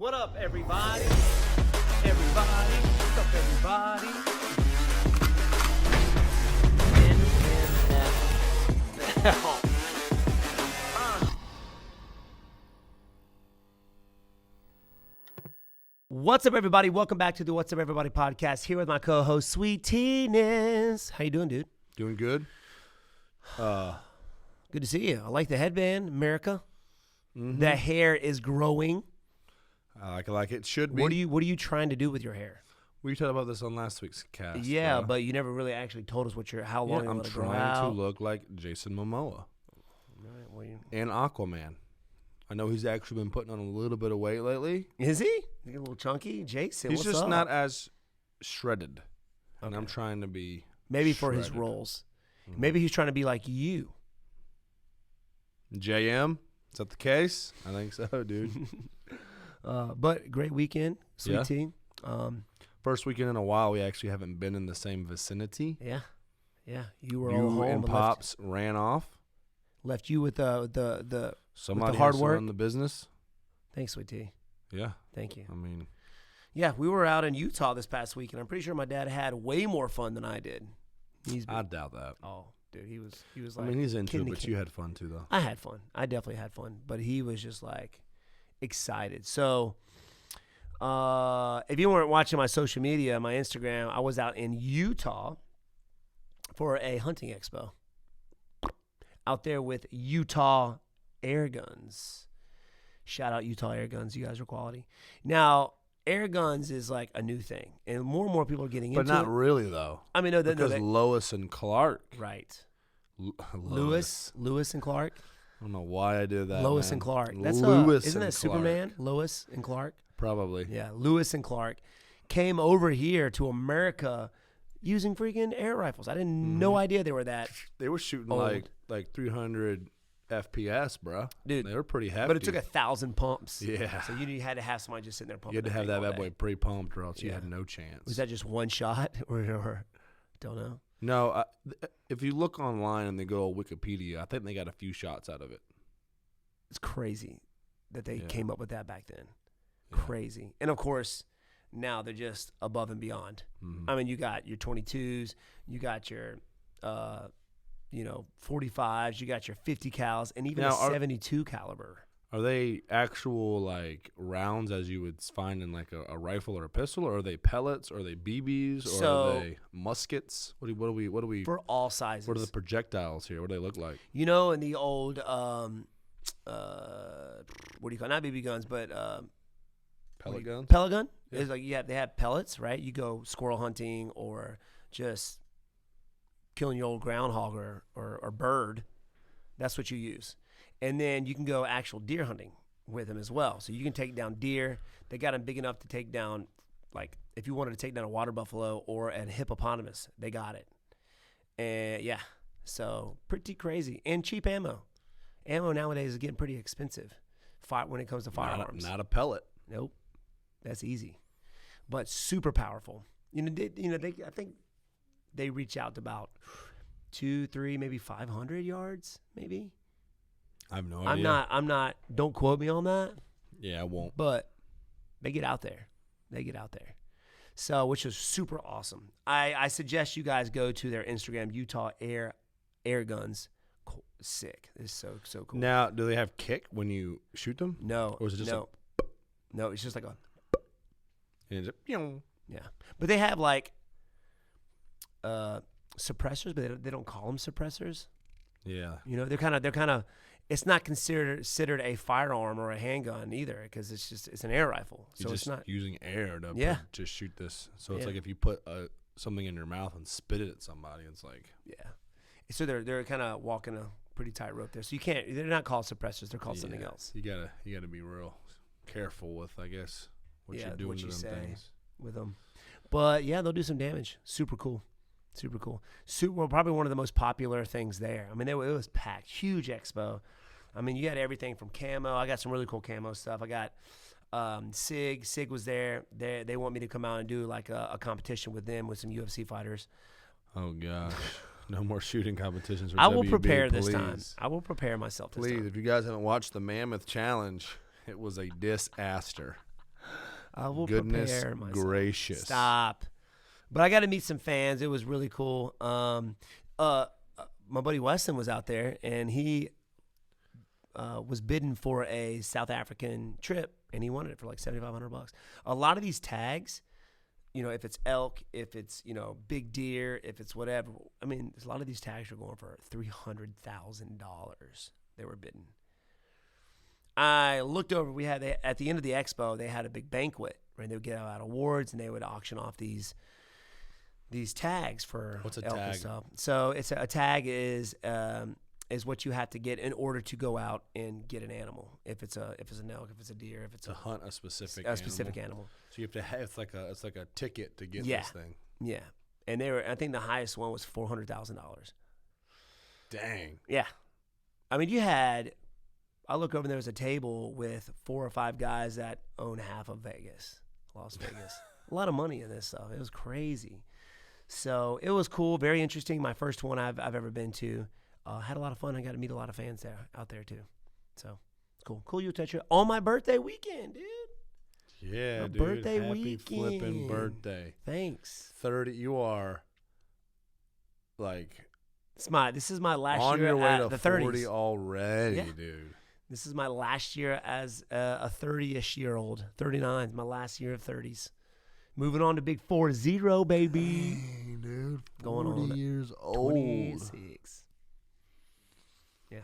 What up, everybody? Everybody, what's up, everybody? What's up, everybody? Welcome back to the What's Up, Everybody podcast. Here with my co-host, Sweet Teeness. How you doing, dude? Doing good. Good to see you. I like the headband, America. Mm-hmm. The hair is growing. I like it should be. What are you trying to do with your hair? We talked about this on last week's cast. Yeah, bro. but you never really actually told us how long you I'm want to grow trying out. to look like Jason Momoa and Aquaman. I know he's actually been putting on a little bit of weight lately. Is he? A little chunky? Jason, He's what's just up? not as shredded. Okay. And I'm trying to be Maybe for his shredded. roles. Mhm. Maybe he's trying to be like you. JM, is that the case? I think so, dude. But great weekend, Sweet Yeah. Tea. First weekend in a while, we actually haven't been in the same vicinity. Yeah. You were all You home and and Pops ran off. left you with the Somebody hard has to work. run the business. Thanks, Sweet Tea. Yeah. Thank you. I mean, Yeah, we were out in Utah this past week, and I'm pretty sure my dad had way more fun than I did. I doubt that. Oh, dude, he was like. I mean, he's into kid it, in the but kid. you had fun too, though. I had fun. I definitely had fun, but he was just like excited. So, if you weren't watching my social media, my Instagram, I was out in Utah for a hunting expo. Out there with Utah Air Guns. Shout out Utah Air Guns. You guys are quality. Now, air guns is like a new thing, and more people are getting But into not it. really, though. I mean, no, Because they, Lois and Clark. right. Lois. Lewis and Clark. I don't know why I did that. Lois man. and Clark. That's Lewis isn't and that Clark. Superman? Lois and Clark. Probably. Yeah, Lewis and Clark came over here to America using freaking air rifles. I didn't no idea they were that. They were shooting Old. like 300 FPS, bro. Dude, They were pretty hefty. But it took 1,000 pumps. Yeah. So you had to have somebody just sitting there pumping. You had to have thing that all bad boy day. pre-pumped, or else you Yeah. had no chance. Was that just one shot or don't know? No, if you look online and they go to Wikipedia, I think they got a few shots out of it. It's crazy that they Yeah. came up with that back then. Yeah. Crazy. And of course, now they're just above and beyond. Mhm. I mean, you got your 22s, you got your 45s, you got your 50 cals, and even Now, a 72 caliber. Are they actual like rounds as you would find in like a rifle or a pistol, or are they pellets, or are they BBs, or So- are they muskets? What do we? For all sizes. What are the projectiles here? What do they look like? You know, in the old, what do you call it? Not BB guns, but Pellet guns? pellet gun. Yeah. It's like they have pellets, right? You go squirrel hunting or just killing your old groundhog or bird. That's what you use. And then you can go actual deer hunting with them as well. So you can take down deer. They got them big enough to take down, like if you wanted to take down a water buffalo or a hippopotamus, they got it. And yeah, so pretty crazy. And cheap ammo. Ammo nowadays is getting pretty expensive when it comes to firearms. Not a pellet. Nope, that's easy, but super powerful. I think they reach out to about 2, 3, maybe 500 yards, maybe. I have no idea. I'm not. Don't quote me on that, Yeah, I won't. but they get out there. So, which is super awesome. I suggest you guys go to their Instagram, Utah Air Guns. Cool. Sick. It's so cool. Now, do they have kick when you shoot them? No, Or is it just no, it's just like a. And it's a, Yeah, but they have like suppressors, but they don't call them suppressors. yeah. You know, they're kind of. It's not considered a firearm or a handgun either, because it's an air rifle. So You're it's just not. using air to Yeah. just shoot this. So it's Yeah. like if you put something in your mouth and spit it at somebody, it's like Yeah, so they're kind of walking a pretty tight rope there. So you can't. They're not called suppressors. They're called something yeah, else. You gotta be real careful with, I guess, what Yeah, you're doing what to you them say. things. With them. But yeah, they'll do some damage. Super cool. Well, probably one of the most popular things there. I mean, it was packed. Huge expo. I mean, you had everything from camo. I got some really cool camo stuff. I got Sig. Sig was there. They want me to come out and do like a competition with them with some UFC fighters. Oh gosh, no more shooting competitions. For I will WB, prepare this please. time. I will prepare myself this Please, time. if you guys haven't watched the Mammoth Challenge, it was a disaster. I will Goodness prepare myself. gracious. Stop. But I got to meet some fans. It was really cool. My buddy Weston was out there, and he was bidding for a South African trip, and he wanted it for like $7,500. A lot of these tags, if it's elk, if it's, big deer, if it's whatever. I mean, a lot of these tags are going for $300,000. They were bidding. I looked over. At the end of the expo, they had a big banquet, right? They would give out awards, and they would auction off these tags for what's a elk tag? and stuff. So it's a tag is what you have to get in order to go out and get an animal. If it's an elk, if it's a deer, if it's to hunt a specific animal. So you have to have it's like a ticket to get Yeah. this thing. Yeah, and I think the highest one was $400,000. Dang. Yeah, I mean I look over and there was a table with 4 or 5 guys that own half of Las Vegas. A lot of money in this stuff. It was crazy. So it was cool, very interesting. My first one I've ever been to. Had a lot of fun. I got to meet a lot of fans out there too. So it's cool. Cool you touch it on my birthday weekend, dude. Yeah, my dude. Birthday Happy weekend. flipping birthday. Thanks. 30. You are like This is my last on year your way at to the 40 30s. already, Yeah. dude. This is my last year as a 30-ish year old. 39 is my last year of 30s. Moving on to big 40, baby. Dang, dude. 40 Going on years old. 26. Yeah.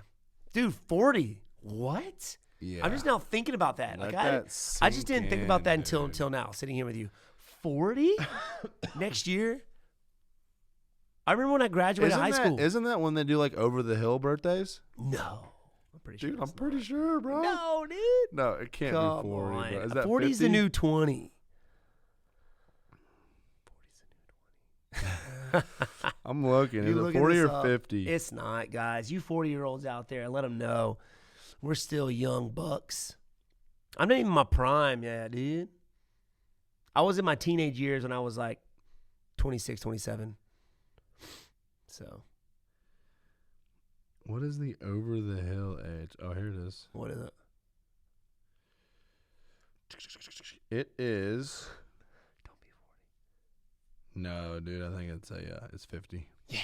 Dude, 40. What? Yeah. I'm just now thinking about that. Let Like that I just didn't sink think about that in, until dude. now, sitting here with you. 40? Next year? I remember when I graduated high school. Isn't that when they do like over the hill birthdays? No. I'm pretty sure. Dude, I'm it's pretty not. sure, bro. No, dude. No, it can't Come be 40, on. bro. Is that 40 is the 50? new 20. I'm looking. Is You it looking 40 this or up? 50? It's not, guys. You 40-year-olds out there, let them know we're still young bucks. I'm not even in my prime yet, dude. I was in my teenage years when I was like 26, 27. So. What is the over the hill age? Oh, here it is. What is it? It is. Don't be 40. No, dude. I think it's 50. Yeah.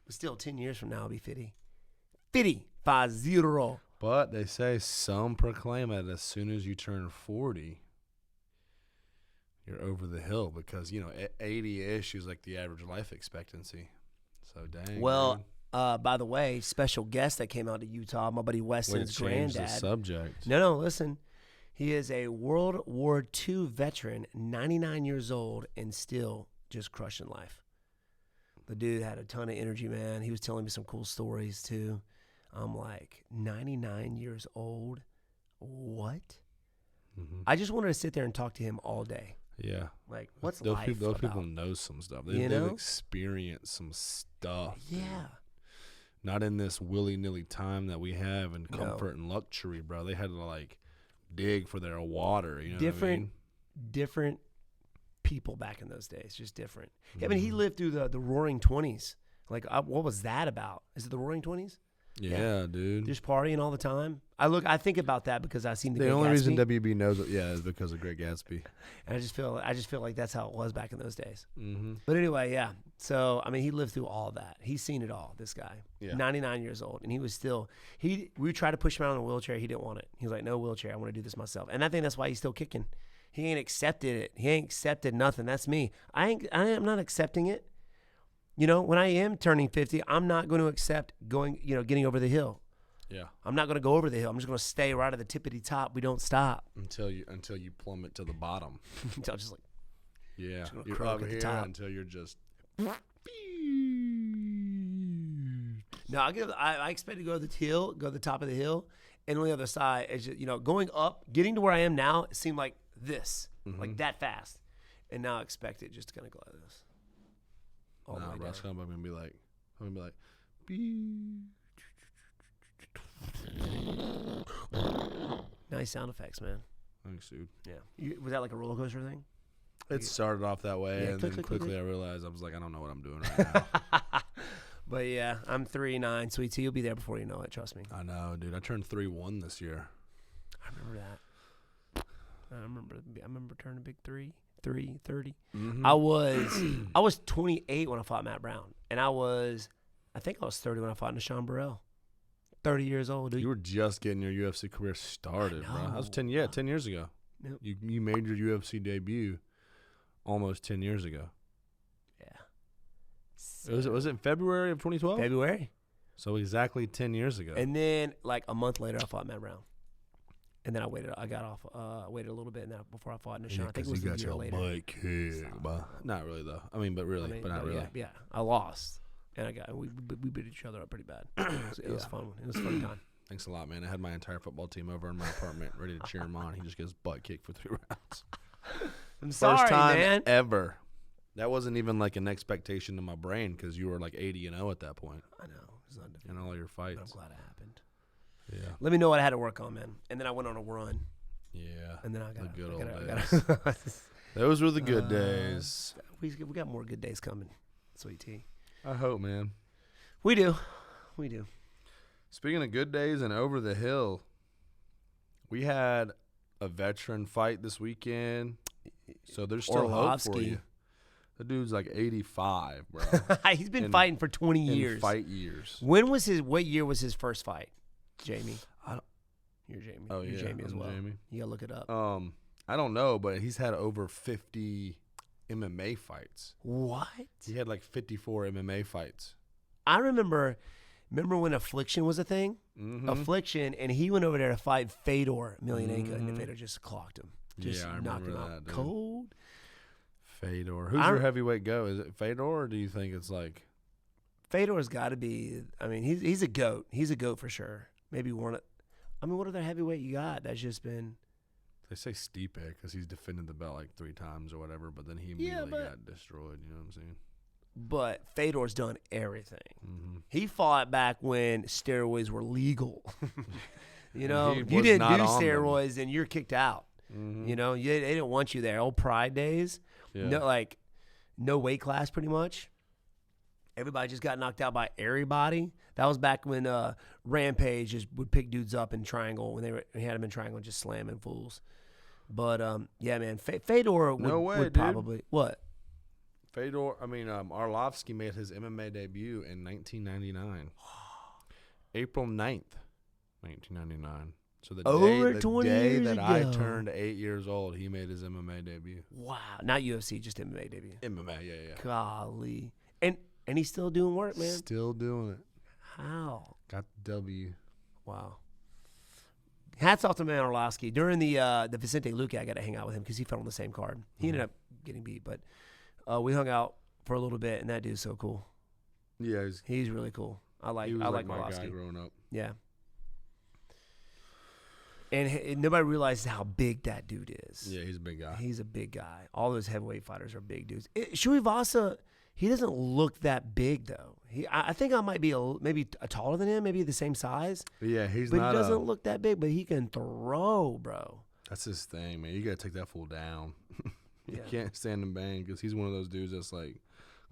But still, 10 years from now, I'll be 50. 50. 50. But they say some proclaim it as soon as you turn 40, you're over the hill because, 80-ish is like the average life expectancy. So, dang. Well, dude. by the way, special guest that came out to Utah, my buddy Weston's Way to change granddad. the subject. No, listen. He is a World War II veteran, 99 years old, and still just crushing life. The dude had a ton of energy, man. He was telling me some cool stories, too. I'm like, 99 years old? What? Mm-hmm. I just wanted to sit there and talk to him all day. Yeah. Like, what's those life people, those about? people know some stuff. You They've know? experienced some stuff. Yeah. Dude. Not in this willy-nilly time that we have and No. comfort and luxury, bro. They had to, like, dig for their water. You know what I mean? Different people back in those days. Just different. Yeah, I mean, he lived through the Roaring 20s. Like, what was that about? Is it the Roaring 20s? Yeah, dude. Just partying all the time. I think about that because I've seen the Great only Gatsby, reason WB knows it, is because of Great Gatsby. and I just feel like that's how it was back in those days. Mm-hmm. But anyway, yeah. So I mean, he lived through all that. He's seen it all. This guy, Yeah. 99 years old, and he was still. We tried to push him out in a wheelchair. He didn't want it. He was like, "No wheelchair. I want to do this myself." And I think that's why he's still kicking. He ain't accepted it. He ain't accepted nothing. That's me. I am not accepting it. When I am turning 50, I'm not going to accept getting over the hill. Yeah. I'm not going to go over the hill. I'm just going to stay right at the tippity top. We don't stop. Until you plummet to the bottom. Until just like, Yeah. Just gonna You're croak up at the here top. until you're just. no, I expect to go to the top of the hill, and on the other side, it's just, going up, getting to where I am now, it seemed like this, like that fast, and now I expect it just to kind of go like this. All the way Nah, bro. down. It's going to be like, beep. Nice sound effects, man. Thanks, dude. Yeah. Was that like a roller coaster thing? It started off that way, Yeah, and click, then click, quickly click. I realized I was like, I don't know what I'm doing right now. But yeah, I'm 3'9", Sweet Tea. You'll be there before you know it. Trust me. I know, dude. I turned 3-1 this year. I remember that. I remember turning big 30. Mm-hmm. I was 28 when I fought Matt Brown, and I think I was 30 when I fought Nishan Burrell. 30 years old, dude. You were just getting your UFC career started, bro. That was 10 years ago. Yep. You made your UFC debut almost 10 years ago. Yeah. Was it February of 2012? February. So exactly 10 years ago. And then like a month later, I fought Matt Brown. And then I waited a little bit before I fought Nishan. I think it was a year later. Butt kick, not really though. But not really. Yeah, I lost, and we beat each other up pretty bad. It was fun. It was a fun time. Thanks a lot, man. I had my entire football team over in my apartment ready to cheer him on. He just gets butt kicked for 3 rounds. I'm sorry, First time man. ever. That wasn't even like an expectation in my brain because you were like 80-0 at that point. I know. It was undefeated. In all your fights. But I'm glad it happened. Yeah. Let me know what I had to work on, man. And then I went on a run. Yeah. And then I got the good old days. Those were the good days. We got more good days coming, Sweet Tea. I hope, man. We do. Speaking of good days and over the hill, we had a veteran fight this weekend, so there's still hope for you. The dude's like 85, bro. He's been fighting for 20 years. In fight years. What year was his first fight, Jamie? You're Jamie. Oh, You're yeah, Jamie as I'm well. Jamie. You gotta look it up. I don't know, but he's had over 50 MMA fights. What? He had like 54 MMA fights. I remember when Affliction was a thing? Mm-hmm. Affliction, and he went over there to fight Fedor Emelianenko, and Fedor just clocked him. Just I knocked remember him out that, dude. cold. Fedor. Who's your heavyweight go? Is it Fedor, or do you think it's like... Fedor's got to be, I mean, he's a GOAT. He's a GOAT for sure. Maybe one. I mean, what other heavyweight you got that's just been... They say Stipe because he's defended the belt like 3 times or whatever, but then he immediately got destroyed. You know what I'm saying? But Fedor's done everything. Mm-hmm. He fought back when steroids were legal. You know, He if you was didn't not do on them. steroids, then you're kicked out. Mm-hmm. You know, they didn't want you there. Old Pride days, no weight class pretty much. Everybody just got knocked out by everybody. That was back when Rampage just would pick dudes up in triangle when he had them in triangle and just slamming fools. But yeah, man, Fedor would probably what? Fedor, Arlovsky made his MMA debut in 1999. April 9th, 1999. So the day that I turned 8 years old, he made his MMA debut. Wow. Not UFC, just MMA debut. MMA, yeah. Golly. And he's still doing work, man. Still doing it. How? Got the W. Wow. Hats off to man Arlovsky. During the Vicente Luque, I got to hang out with him because he fell on the same card. He ended up getting beat, but we hung out for a little bit, and that dude's so cool. Yeah, he's really cool. I like my Arlovsky. guy growing up. Yeah. And nobody realizes how big that dude is. Yeah, he's a big guy. He's a big guy. All those heavyweight fighters are big dudes. Shuivasa, he doesn't look that big though. I think I might be maybe taller than him, maybe the same size. But yeah, he doesn't look that big, but he can throw, bro. That's his thing, man. You got to take that fool down. You can't stand him bang because he's one of those dudes that's like,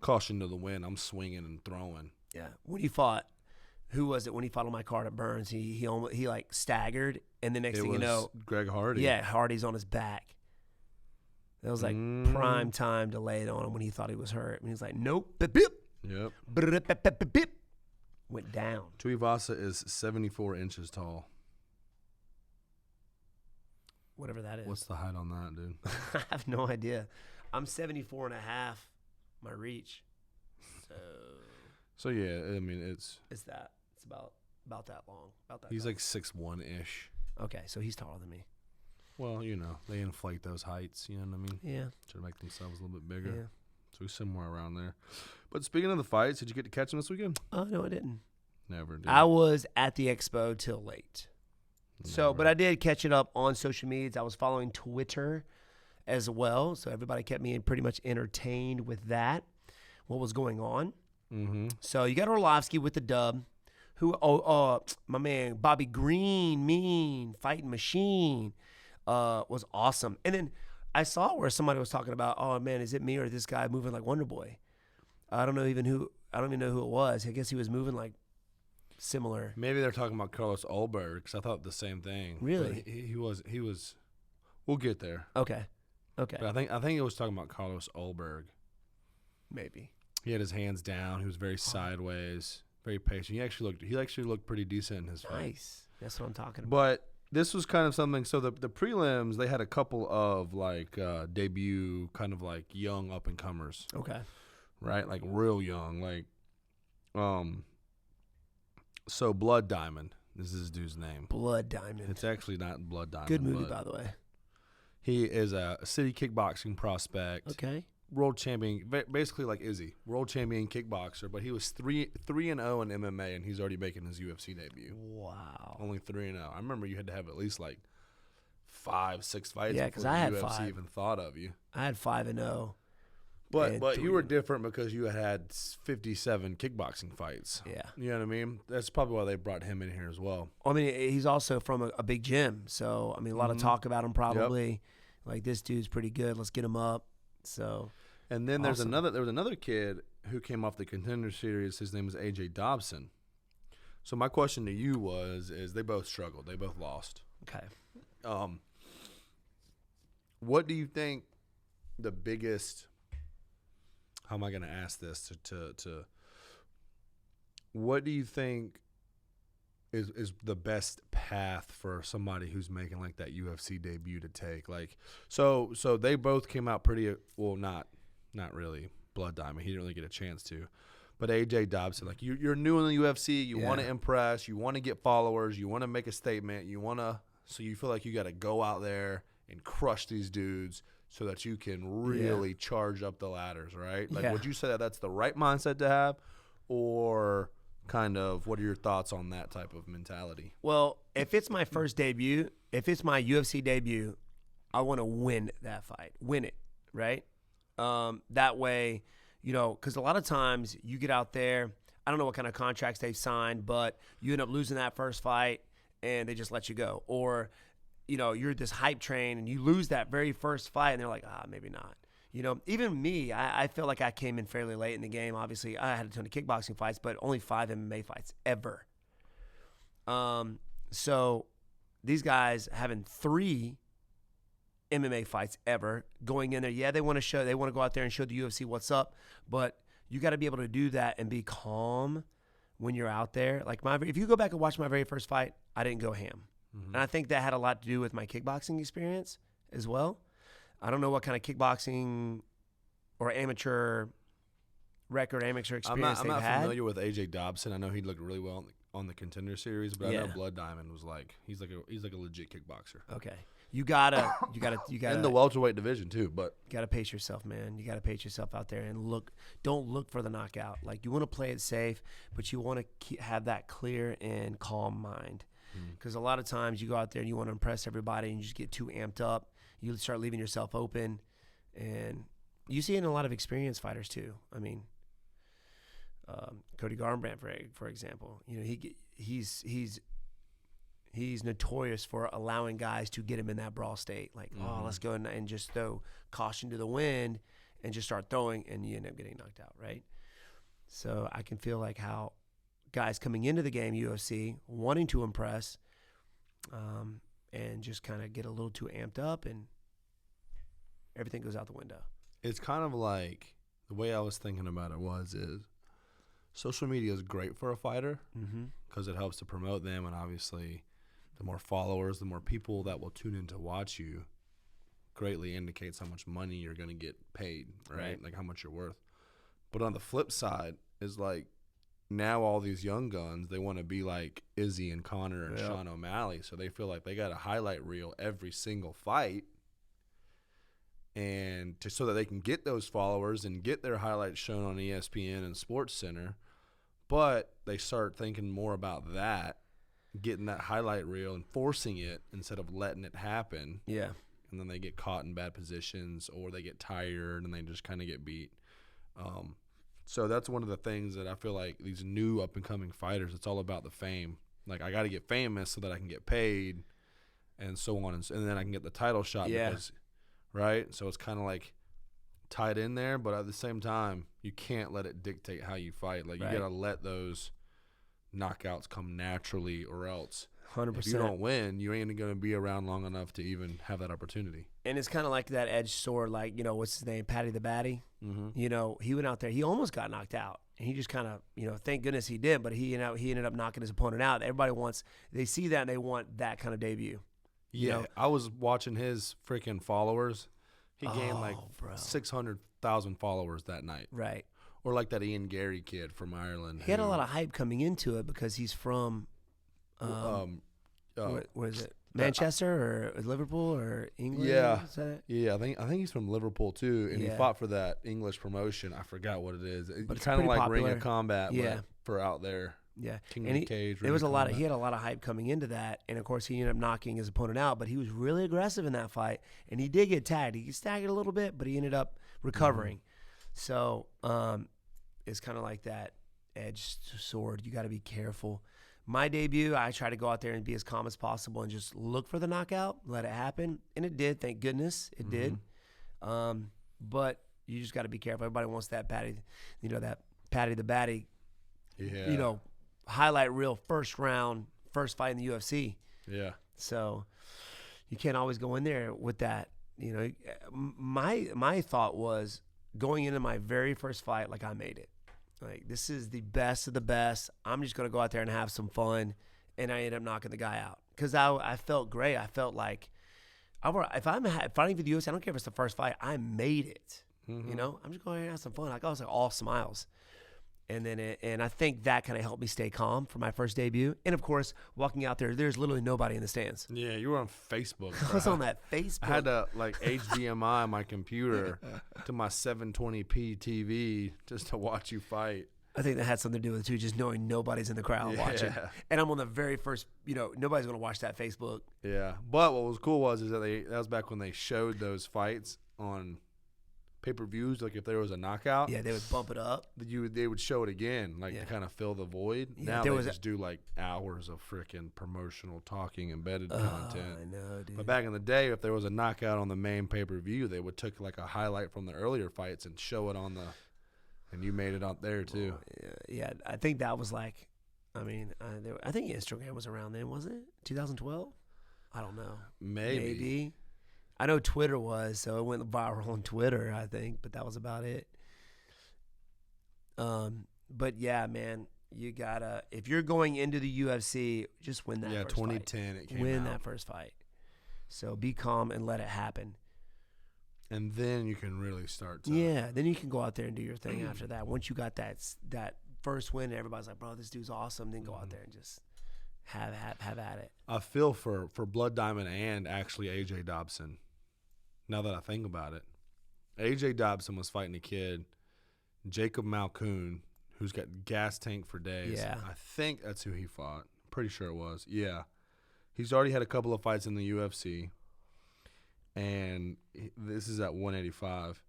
caution to the wind. I'm swinging and throwing. Yeah. When he fought, who was it? When he fought on my card at Burns, he like staggered, and the next thing you know, Greg Hardy. Yeah, Hardy's on his back. That was like prime time to lay it on him when he thought he was hurt. And he's like, nope. Bip, bip. Yep. Bip, bip, bip, bip. Went down. Tuivasa is 74 inches tall. Whatever that is. What's the height on that, dude? I have no idea. I'm 74 and a half, my reach. So yeah, I mean it's that. It's about that long. About that. He's like 6'1"-ish. Okay, so he's taller than me. Well, you know, they inflate those heights, you know what I mean? Yeah. To make themselves a little bit bigger. Yeah. So he's somewhere around there. But speaking of the fights, did you get to catch them this weekend? Oh, no, I didn't. Never did. I was at the expo till late. So, but I did catch it up on social medias. I was following Twitter as well. So everybody kept me pretty much entertained with that, what was going on. Mm-hmm. So you got Arlovsky with the dub. My man, Bobby Green, mean, fighting machine, was awesome. And then I saw where somebody was talking about, oh man, is it me or this guy moving like Wonderboy? I don't even know who it was. I guess he was moving like similar. Maybe they're talking about Carlos Ulberg because I thought the same thing. Really? But he was We'll get there. Okay. But I think it was talking about Carlos Ulberg. Maybe. He had his hands down. He was very sideways, very patient. He actually looked pretty decent in his fight. Nice. That's what I'm talking about. But this was kind of something. So the prelims, they had a couple of like debut, kind of like young up and comers. Okay. Right, like real young, like So Blood Diamond. This is his dude's name. Blood Diamond. It's actually not Blood Diamond. Good movie, by the way. He is a city kickboxing prospect. Okay. World champion, basically like Izzy, world champion kickboxer. But he was 3-0 in MMA, and he's already making his UFC debut. Wow. Only 3-0. I remember you had to have at least like 5-6 fights. Yeah, because I had UFC 5. even thought of you. I had 5-0. But you were different because you had 57 kickboxing fights. Yeah. You know what I mean? That's probably why they brought him in here as well. I mean, he's also from a big gym, so I mean, a lot of talk about him probably. Yep. Like, this dude's pretty good. Let's get him up. So. And then there was another kid who came off the Contender Series. His name is AJ Dobson. So my question to you is they both struggled. They both lost. Okay. What do you think the biggest? How am I going to ask this to? What do you think is the best path for somebody who's making like that UFC debut to take? Like, so they both came out pretty well. Not really. Blood Diamond, he didn't really get a chance to. But AJ Dobson, like you're new in the UFC, you want to impress, you want to get followers, you want to make a statement, so you feel like you got to go out there and crush these dudes so that you can really charge up the ladders, right? Like, would you say that that's the right mindset to have, or kind of what are your thoughts on that type of mentality? Well, if it's my first debut, if it's my UFC debut, I want to win that fight, win it, right? That way, because a lot of times you get out there, I don't know what kind of contracts they've signed, but you end up losing that first fight and they just let you go. Or, you're this hype train and you lose that very first fight and they're like, maybe not. Even me, I feel like I came in fairly late in the game. Obviously, I had a ton of kickboxing fights, but only 5 MMA fights ever. So these guys having 3 MMA fights ever, going in there, they want to go out there and show the UFC what's up, but you got to be able to do that and be calm when you're out there. Like if you go back and watch my very first fight, I didn't go ham. And I think that had a lot to do with my kickboxing experience as well. I don't know what kind of kickboxing or amateur experience I'm they've not had. familiar with AJ Dobson. I know he looked really well on the Contender Series, but I know Blood Diamond was like he's like a legit kickboxer. Okay, you gotta in the welterweight division too. But you gotta pace yourself, man. You gotta pace yourself out there and don't look for the knockout. Like, you want to play it safe, but you want to have that clear and calm mind. Because a lot of times you go out there and you want to impress everybody and you just get too amped up. You start leaving yourself open, and you see it in a lot of experienced fighters too. I mean, Cody Garbrandt, for example, he's notorious for allowing guys to get him in that brawl state. Like, let's go and just throw caution to the wind and just start throwing, and you end up getting knocked out, right? So I can feel like how guys coming into the game, UFC, wanting to impress, and just kind of get a little too amped up, and everything goes out the window. It's kind of like the way I was thinking about it is social media is great for a fighter because it helps to promote them, and obviously the more followers, the more people that will tune in to watch you greatly indicates how much money you're going to get paid, right? Like how much you're worth. But on the flip side is like, now all these young guns, they want to be like Izzy and Connor and Sean O'Malley, so they feel like they got a highlight reel every single fight, and so that they can get those followers and get their highlights shown on ESPN and Sports Center. But they start thinking more about that, getting that highlight reel and forcing it instead of letting it happen. Yeah. And then they get caught in bad positions, or they get tired and they just kind of get beat. So that's one of the things that I feel like these new up-and-coming fighters, it's all about the fame. Like, I got to get famous so that I can get paid and so on. And then I can get the title shot. Because, right? So it's kind of like tied in there, but at the same time, you can't let it dictate how you fight. Like, you got to let those knockouts come naturally, or else 100%. If you don't win, you ain't going to be around long enough to even have that opportunity. And it's kind of like that edge sword, like, what's his name, Patty the Batty. Mm-hmm. He went out there. He almost got knocked out. And he just kind of, thank goodness he did, but he ended up knocking his opponent out. They see that and they want that kind of debut. Yeah, I was watching his freaking followers. He gained 600,000 followers that night. Right. Or like that Ian Gary kid from Ireland. He had a lot of hype coming into it because he's from, where is it? Manchester or Liverpool or England? Yeah. Is that it? Yeah, I think he's from Liverpool too, and he Yeah. fought for that English promotion. I forgot what it is. But it's kind of pretty like Ring popular. of Combat, Yeah. but for out there. Yeah. King And of the Cage. There was he had a lot of hype coming into that, and of course he ended up knocking his opponent out, but he was really aggressive in that fight, and he did get tagged. He staggered a little bit, but he ended up recovering. So it's kind of like that edged sword. You got to be careful. My debut, I tried to go out there and be as calm as possible and just look for the knockout, let it happen, and it did. Thank goodness it did. But you just got to be careful. Everybody wants that Patty, that Patty the Batty, highlight reel first fight in the UFC. Yeah. So you can't always go in there with that. My thought was going into my very first fight, like I made it. Like, this is the best of the best. I'm just going to go out there and have some fun. And I ended up knocking the guy out because I felt great. I felt like if I'm fighting for the UFC, I don't care if it's the first fight. I made it. Mm-hmm. I'm just going to have some fun. Like, I was like all smiles. And then and I think that kind of helped me stay calm for my first debut. And of course, walking out there's literally nobody in the stands. Yeah, you were on Facebook. I was on that Facebook. I had to HDMI my computer to my 720p TV just to watch you fight. I think that had something to do with it too, just knowing nobody's in the crowd watching. And I'm on the very first, nobody's going to watch that Facebook. Yeah, but what was cool is that that was back when they showed those fights on pay-per-views, like if there was a knockout, yeah, they would bump it up. They would show it again, to kind of fill the void. Yeah, now they just do like hours of freaking promotional talking, embedded content. I know, dude. But back in the day, if there was a knockout on the main pay-per-view, they would take like a highlight from the earlier fights and show it on and you made it out there too. Yeah, I think that was I think Instagram was around then, wasn't it? 2012? I don't know. Maybe. I know Twitter was, so it went viral on Twitter, I think, but that was about it. But yeah, man, you gotta, if you're going into the UFC, just win that first 2010 fight. It came Win out. that first fight. So be calm and let it happen. And then you can really start to. Yeah, then you can go out there and do your thing after that. Once you got that first win, everybody's like, bro, this dude's awesome. Then go out there and just have at it. I feel for Blood Diamond and actually AJ Dobson. Now that I think about it, AJ Dobson was fighting a kid, Jacob Malkoon, who's got gas tank for days. Yeah. I think that's who he fought. Pretty sure it was. Yeah. He's already had a couple of fights in the UFC, and this is at 185.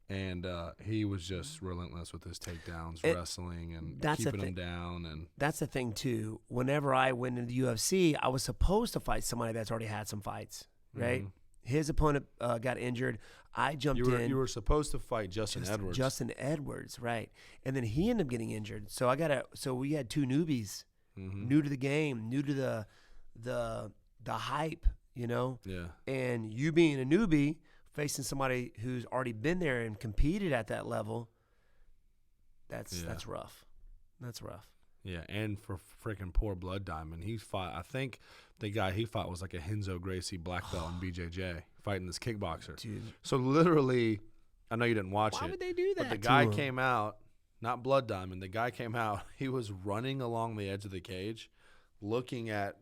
And he was just relentless with his takedowns, wrestling, and keeping him down. And that's the thing, too. Whenever I went into the UFC, I was supposed to fight somebody that's already had some fights, right? Mm-hmm. His opponent got injured. I jumped in. You were supposed to fight Justin Edwards. Justin Edwards, right. And then he ended up getting injured. So we had two newbies, new to the game, new to the hype, Yeah. And you being a newbie, facing somebody who's already been there and competed at that level, that's rough. That's rough. Yeah, and for freaking poor Blood Diamond, he fought. I think the guy he fought was like a Renzo Gracie black belt in BJJ, fighting this kickboxer. Dude. So literally, I know you didn't watch it. Why would they do that? But the guy came out, not Blood Diamond. The guy came out. He was running along the edge of the cage, looking at,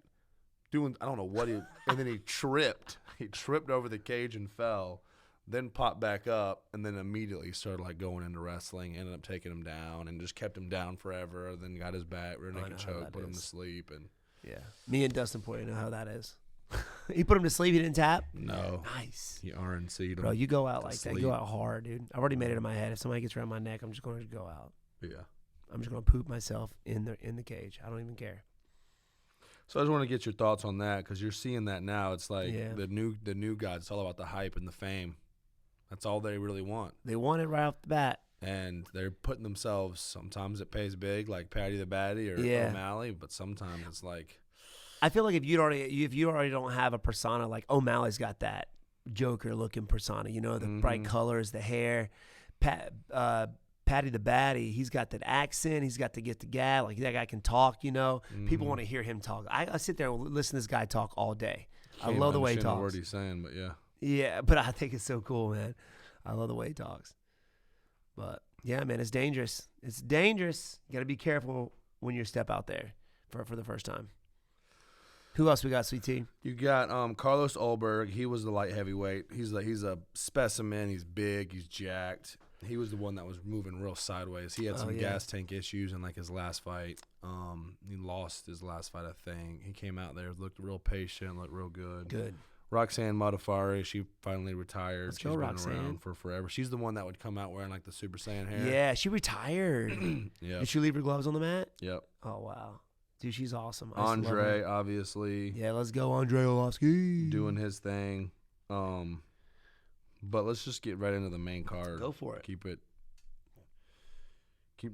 I don't know what and then he tripped. He tripped over the cage and fell. Then popped back up, and then immediately started going into wrestling. Ended up taking him down, and just kept him down forever. Then got his back, rear naked choke, put him to sleep, and me and Dustin Poirier know how that is. He put him to sleep. He didn't tap. No, nice. He RNC'd him. Bro, you go out like that. You go out hard, dude. I've already made it in my head. If somebody gets around my neck, I'm just going to go out. Yeah, I'm just going to poop myself in the cage. I don't even care. So I just want to get your thoughts on that because you're seeing that now. It's like the new guys. It's all about the hype and the fame. That's all they really want. They want it right off the bat. And they're putting themselves, sometimes it pays big, like Patty the Batty or O'Malley, but sometimes it's like, I feel like if you already don't have a persona, like O'Malley's got that Joker looking persona, you know, the bright colors, the hair. Patty the Batty, he's got that accent. He's got to get the gab. Like, that guy can talk, you know. People want to hear him talk. I sit there and listen to this guy talk all day. I love the way he talks. Can't understand a word he's saying, but yeah. Yeah, but I think it's so cool, man. I love the way he talks. But, yeah, man, it's dangerous. It's dangerous. You got to be careful when you step out there for the first time. Who else we got, Sweet Tea? You got Carlos Ulberg. He was the light heavyweight. He's a specimen. He's big. He's jacked. He was the one that was moving real sideways. He had some gas tank issues in like his last fight. He lost his last fight, I think. He came out there, looked real patient, looked real good. Good. Roxanne Modafferi, she finally retired. Let's go, Roxanne. Been around for forever. She's the one that would come out wearing like the Super Saiyan hair. Yeah, she retired. Yeah. Did she leave her gloves on the mat? Yep. Oh, wow. Dude, she's awesome. Andre, obviously. Yeah, let's go, Andre Arlovski. Doing his thing. But let's just get right into the main card. Go for it. Keep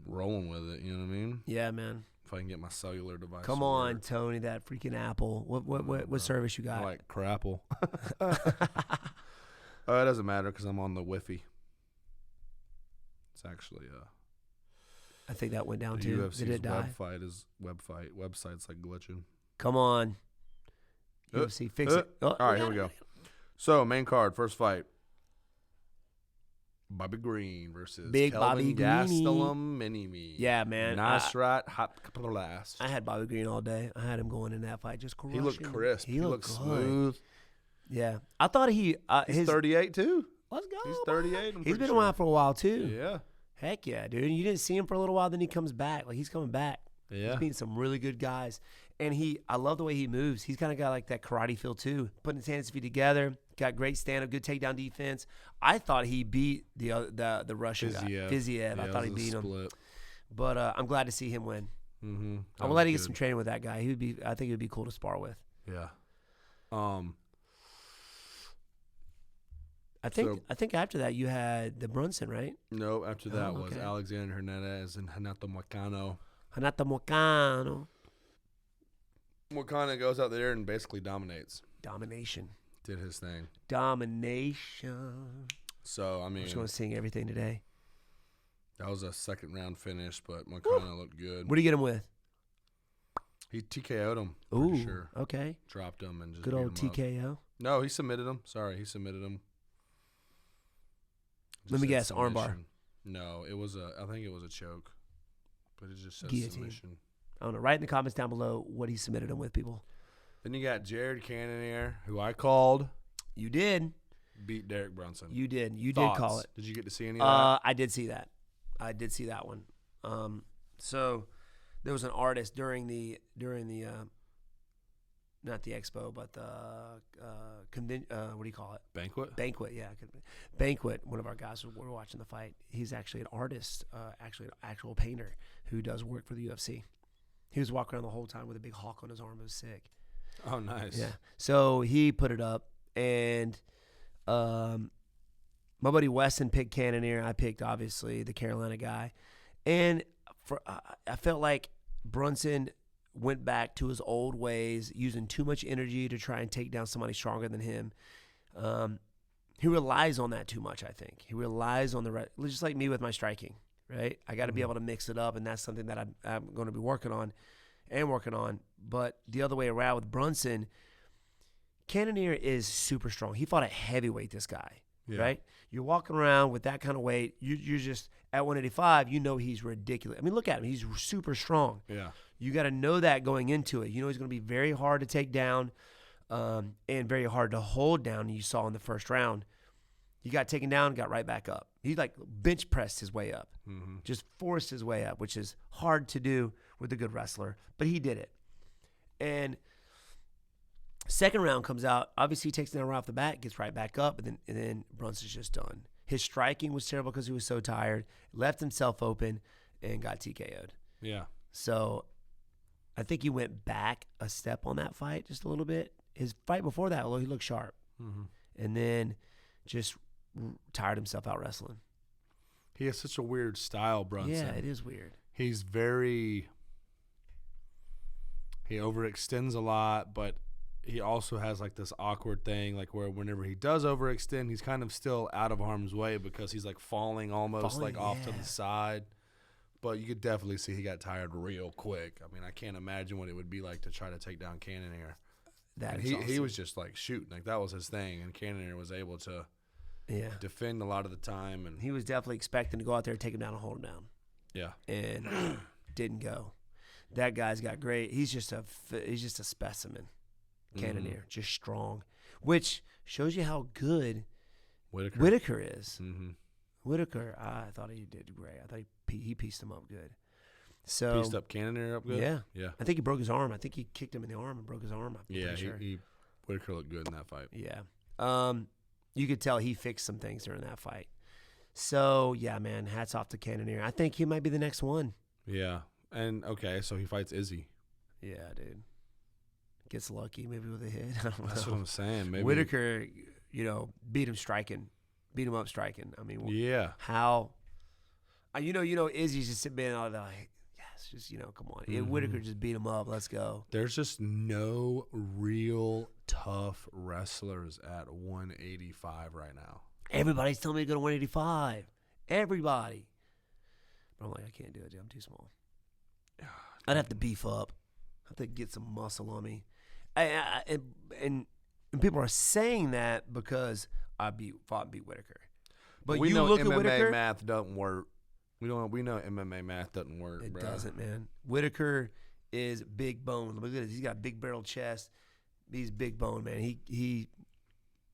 rolling with it. You know what I mean? Yeah, man. If I can get my cellular device. Come on, Tony, that freaking Apple. What service you got? I like Crapple. It doesn't matter because I'm on the Wi-Fi. It's actually I think that went down the too. UFC's Did it die? Website's like glitching. Come on. UFC, fix it. All right, here we go. So, main card, first fight. Bobby Green versus Big Kelvin Bobby Greeny. Gastelum Minimi. Yeah, man. Nasrat Haqparast. I had Bobby Green all day. I had him going in that fight, just crushing. He looked crisp. He looked smooth. Yeah. I thought he's 38 too. Let's go. He's 38. He's been around for a while too. Yeah. Heck yeah, dude. You didn't see him for a little while, then he comes back. Like, he's coming back. Yeah. He's beating some really good guys. And I love the way he moves. He's kind of got like that karate feel too. Putting his hands and feet together. Got great stand-up, good takedown defense. I thought he beat the Russian guy. Fiziev. I thought he beat him. But I'm glad to see him win. Mm-hmm. I'm glad he gets some training with that guy. I think it would be cool to spar with. Yeah. I think after that you had the Brunson, right? No, after that was Alexander Hernandez and Renato Moicano. Moicano goes out there and basically dominates. Domination. Did his thing. Domination. So, I mean, I'm just going to sing everything today. That was a second round finish, but Moicano looked good. What do you get him with? He TKO'd him. Ooh, sure. Okay. Dropped him and just good old TKO. No, he submitted him. Sorry, he submitted him. Let me guess, armbar. No, I think it was a choke, but it just says guillotine. Submission. I don't know. Write in the comments down below what he submitted him with, people. Then you got Jared Cannonier, who I called. You did. Beat Derek Brunson. You did. You Thoughts? did call it. Did you get to see any of that? I did see that. I did see that one. So there was an artist during the not the expo, but the what do you call it? Banquet. Yeah. Banquet. One of our guys were watching the fight. He's actually an artist, actually an actual painter who does work for the UFC. He was walking around the whole time with a big hawk on his arm. It was sick. Oh, nice. Yeah. So he put it up, and my buddy Weston picked Cannonier. I picked, obviously, the Carolina guy. And I felt like Brunson went back to his old ways, using too much energy to try and take down somebody stronger than him. He relies on that too much, I think. He relies on just like me with my striking, right? I got to be able to mix it up, and that's something that I'm going to be working on. But the other way around with Brunson, Cannonier is super strong. He fought at heavyweight, this guy, right? You're walking around with that kind of weight. You're just at 185, you know he's ridiculous. I mean, look at him. He's super strong. Yeah. You got to know that going into it. You know he's going to be very hard to take down and very hard to hold down. You saw in the first round. He got taken down, got right back up. He like bench pressed his way up, just forced his way up, which is hard to do with a good wrestler, but he did it. And second round comes out. Obviously, he takes down right off the bat, gets right back up, and then Brunson's just done. His striking was terrible because he was so tired, left himself open, and got TKO'd. Yeah. So I think he went back a step on that fight just a little bit. His fight before that, he looked sharp. And then just tired himself out wrestling. He has such a weird style, Brunson. Yeah, it is weird. He's He overextends a lot, but he also has like this awkward thing, like where whenever he does overextend, he's kind of still out of harm's way because he's like falling almost like off to the side. But you could definitely see he got tired real quick. I mean, I can't imagine what it would be like to try to take down Cannonier. He was just like shooting, like that was his thing, and Cannonier was able to defend a lot of the time. And he was definitely expecting to go out there, take him down, and hold him down. Yeah, and didn't go. That guy's got great. He's just a specimen. Cannonier, just strong, which shows you how good Whittaker is. Mm-hmm. Whittaker, I thought he did great. I thought he pieced him up good. So pieced up Cannonier up good. Yeah. I think he broke his arm. I think he kicked him in the arm and broke his arm. Whittaker looked good in that fight. Yeah. You could tell he fixed some things during that fight. So yeah, man, hats off to Cannonier. I think he might be the next one. Yeah, and okay, so he fights Izzy. Yeah, dude. Gets lucky maybe with a hit. I don't know. That's what I'm saying. Maybe Whittaker, beat him up striking. I mean, how? Izzy's just sitting there like, yes, just come on. Whittaker just beat him up. Let's go. There's just no real tough wrestlers at 185 right now. Everybody's telling me to go to 185. Everybody. But I'm like, I can't do it, dude. I'm too small. I'd have to beef up. I have to get some muscle on me. And people are saying that because I fought and beat Whittaker. But we you know look MMA at Whittaker, math doesn't work. We know MMA math doesn't work. It bro. doesn't, man. Whittaker is big bone. Look at this. He's got a big barrel chest. He's big bone, man. He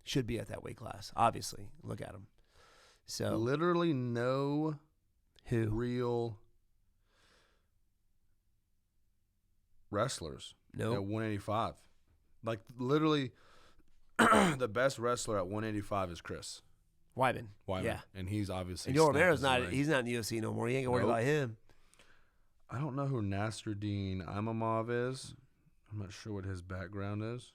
should be at that weight class. Obviously, look at him. So literally no real wrestlers at 185. Like literally, the best wrestler at 185 is Chris Weidman. Yeah, and he's obviously. And Yoel Romero's not. He's not in the UFC no more. You ain't gonna worry about him. I don't know who Nasruddin Imavov is. I'm not sure what his background is.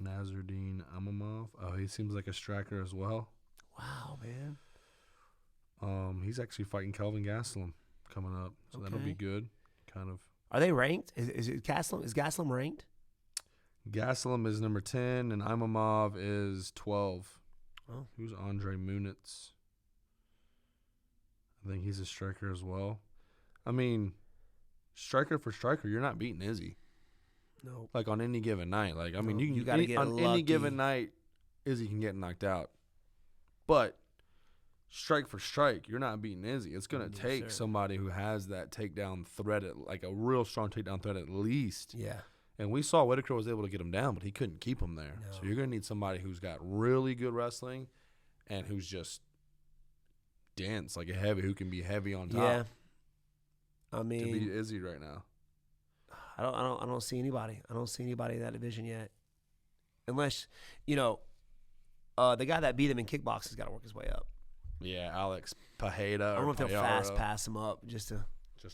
Nasruddin Imavov. Oh, he seems like a striker as well. Wow, man. He's actually fighting Kelvin Gastelum coming up, so that'll be good. Kind of. Are they ranked? Is Gastelum? Is Gastelum ranked? Gastelum is number 10, and Imavov is 12. Oh. Who's Andre Munitz? I think he's a striker as well. I mean, striker for striker, you're not beating Izzy. No. Like on any given night. Like I mean, you got to get on lucky. any given night, Izzy can get knocked out. But strike for strike, you're not beating Izzy. It's gonna take somebody who has that takedown threat, like a real strong takedown threat at least. Yeah. And we saw Whittaker was able to get him down, but he couldn't keep him there. No. So you're going to need somebody who's got really good wrestling and who's just dense, like a heavy, who can be heavy on top. Yeah. I mean, to beat Izzy right now. I don't see anybody. I don't see anybody in that division yet. Unless, the guy that beat him in kickboxing has got to work his way up. Yeah, Alex Pajeda. I don't know if they'll fast pass him up just to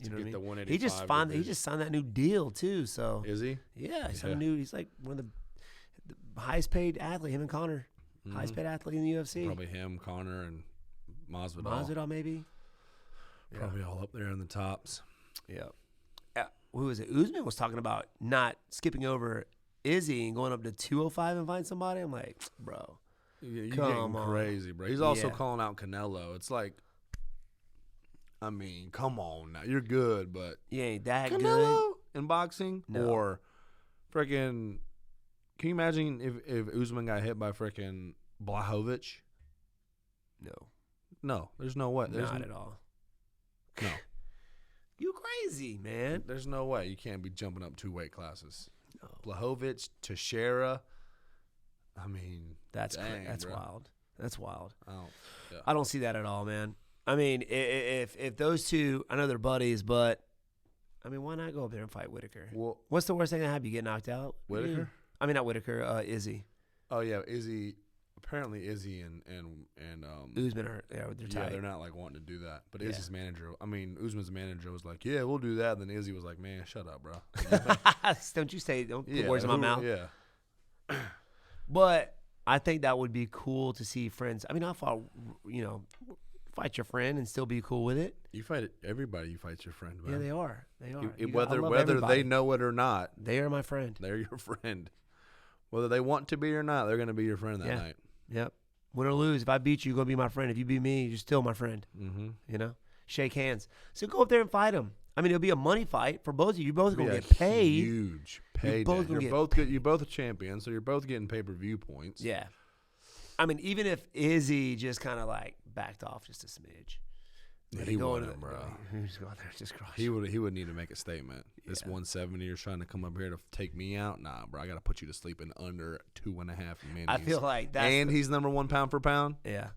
get the 185. He just signed that new deal too. So is he? Yeah, he signed a new. He's like one of the highest paid athlete. Him and Connor, highest paid athlete in the UFC. Probably him, Connor, and Masvidal. Masvidal maybe. Probably all up there in the tops. Yeah. Who was it? Usman was talking about not skipping over Izzy and going up to 205 and find somebody. I'm like, bro, you're getting crazy, bro. He's also calling out Canelo. It's like, I mean, come on now. You're good, but you ain't that Canelo good in boxing? No. Or freaking, can you imagine if Usman got hit by freaking Blachowicz? No, there's no way. There's not at all. No. You crazy, man. There's no way. You can't be jumping up 2 weight classes. No. Blachowicz, Teixeira. I mean, that's wild. That's wild. Yeah. I don't see that at all, man. I mean, if those two, I know they're buddies, but I mean, why not go up there and fight Whittaker? Well, what's the worst thing that happen? You get knocked out? Whittaker? I mean, not Whittaker. Izzy. Oh yeah, Izzy. Apparently, Izzy and Usman are they're tight. Yeah, they're not like wanting to do that. But Izzy's manager, Usman's manager was like, "Yeah, we'll do that." And then Izzy was like, "Man, shut up, bro." Don't put words in my mouth. Yeah. But I think that would be cool to see friends. I mean, I fought fight your friend and still be cool with it. You fight everybody. You fight your friend, man. Yeah, they are. They are. Whether they know it or not, they are my friend. They're your friend. Whether they want to be or not, they're going to be your friend that night. Yep. Win or lose, if I beat you, you're going to be my friend. If you beat me, you're still my friend. Mm-hmm. You know? Shake hands. So go up there and fight him. I mean, it'll be a money fight for both of you. You're both going to get paid. Huge payday. You're both champions, so you're both getting pay-per-view points. Yeah. I mean, even if Izzy just kind of like backed off just a smidge. Yeah, he wouldn't, bro. He's going there, just crush. He would need to make a statement. Yeah. This 170 you're trying to come up here to take me out? Nah, bro. I got to put you to sleep in under 2.5 minutes. I feel like that's he's number 1 pound for pound. Yeah.